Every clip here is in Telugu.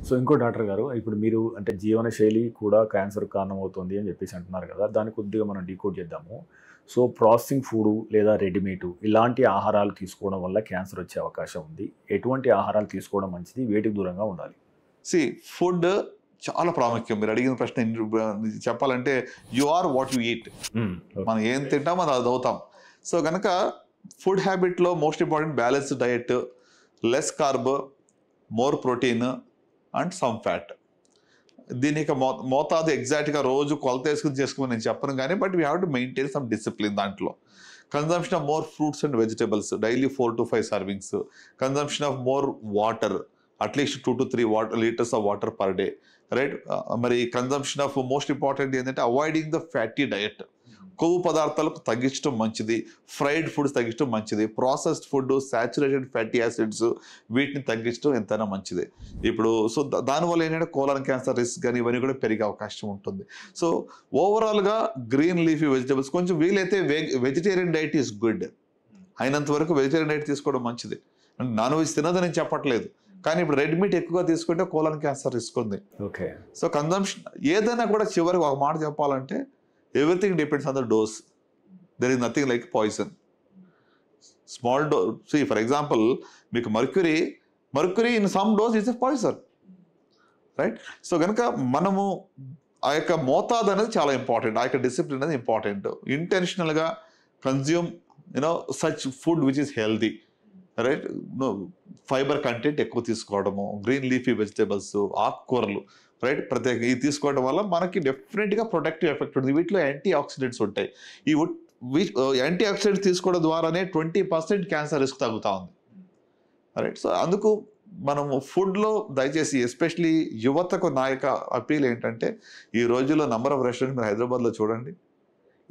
సో ఇంకో డాక్టర్ గారు ఇప్పుడు మీరు అంటే జీవనశైలి కూడా క్యాన్సర్ కారణమవుతుంది అని చెప్పేసి అంటున్నారు కదా! దాన్ని కొద్దిగా మనం డీకోడ్ చేద్దాము. సో ప్రాసెసింగ్ ఫుడ్ లేదా రెడీమేడ్ ఇలాంటి ఆహారాలు తీసుకోవడం వల్ల క్యాన్సర్ వచ్చే అవకాశం ఉంది. ఎటువంటి ఆహారాలు తీసుకోవడం మంచిది? వేటికి దూరంగా ఉండాలి? సి ఫుడ్ చాలా ప్రాముఖ్యం. మీరు అడిగిన ప్రశ్న చెప్పాలంటే you are what you eat. మనం ఏం తింటాం అది అవుతాం. సో కనుక ఫుడ్ హ్యాబిట్లో most important balanced diet, less carb, more protein and some fat. దీని యొక్క మోతాదు ఎగ్జాక్ట్గా రోజు కొలత వేసుకుని చేసుకోమని నేను చెప్పను కానీ but we have to maintain some discipline దాంట్లో. Consumption of more fruits and vegetables daily 4 to 5 servings. Consumption of more water at least 2 to 3 liters of water per day, right. మరి కన్జంప్షన్ ఆఫ్ మోస్ట్ ఇంపార్టెంట్ ఏంటంటే అవాయిడింగ్ ద ఫ్యాటీ డయట్. కొవ్వు పదార్థాలకు తగ్గించడం మంచిది, ఫ్రైడ్ ఫుడ్స్ తగ్గించడం మంచిది, processed food, saturated fatty acids వీటిని తగ్గించడం ఎంతైనా మంచిది. ఇప్పుడు సో దానివల్ల ఏంటంటే కోలన్ క్యాన్సర్ రిస్క్ కానీ ఇవన్నీ కూడా పెరిగే అవకాశం ఉంటుంది. సో ఓవరాల్గా గ్రీన్ లీఫీ వెజిటబుల్స్, కొంచెం వీలైతే వెజిటేరియన్ డైట్ ఈస్ గుడ్. అయినంత వరకు వెజిటేరియన్ డైట్ తీసుకోవడం మంచిది. అంటే నాన్ వెజ్ తినదని నేను చెప్పట్లేదు, కానీ ఇప్పుడు రెడ్ మీట్ ఎక్కువగా తీసుకుంటే కోలన్ క్యాన్సర్ రిస్క్ ఉంది. ఓకే. సో కన్జంప్షన్ ఏదైనా కూడా చివరికి ఒక మాట చెప్పాలంటే everything depends on the dose. There is nothing like poison. Small dose. See, for example, మీకు mercury in some dose is a poison, right? So కనుక మనము ఆ యొక్క మోతాదు అనేది చాలా ఇంపార్టెంట్, ఆ యొక్క డిసిప్లిన్ అనేది ఇంపార్టెంట్. ఇంటెన్షనల్గా consume such food which is healthy, right. Fibre content ఎక్కువ తీసుకోవడము, గ్రీన్ లీఫీ వెజిటేబుల్స్, ఆకుకూరలు, రైట్, ప్రత్యేక ఇది తీసుకోవడం వల్ల మనకి డెఫినెట్గా ప్రొటెక్టివ్ ఎఫెక్ట్ ఉంటుంది. వీటిలో యాంటీ ఆక్సిడెంట్స్ ఉంటాయి. ఈ యాంటీ ఆక్సిడెంట్స్ తీసుకోవడం ద్వారానే 20% క్యాన్సర్ రిస్క్ తగ్గుతూ ఉంది, రైట్. సో అందుకు మనము ఫుడ్లో దయచేసి ఎస్పెషలీ యువతకు నా యొక్క అపీల్ ఏంటంటే ఈ రోజుల్లో నంబర్ ఆఫ్ రెస్టారెంట్స్ మీరు హైదరాబాద్లో చూడండి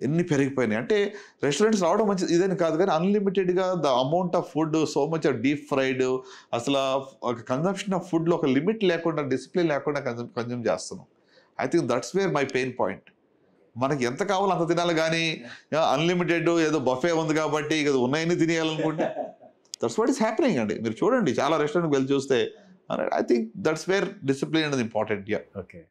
ఎన్ని పెరిగిపోయినాయి. అంటే రెస్టారెంట్స్ రావడం మంచిది ఇదని కాదు కానీ అన్లిమిటెడ్గా the amount of food, so much of deep fried, అసలు ఒక కన్జంప్షన్ ఆఫ్ ఫుడ్లో ఒక లిమిట్ లేకుండా, డిసిప్లిన్ లేకుండా కన్జ్యూమ్ చేస్తున్నాం. I think that's where my pain point. మనకి ఎంత కావాలో అంత తినాలి కానీ అన్లిమిటెడ్ ఏదో బఫే ఉంది కాబట్టి ఇక ఉన్నాయని తినేయాలనుకుంటే దట్స్ వాట్ ఈస్ హ్యాపెనింగ్ అండి. మీరు చూడండి చాలా రెస్టారెంట్కి వెళ్ళి చూస్తే I think that's where discipline అనేది ఇంపార్టెంట్. ఓకే.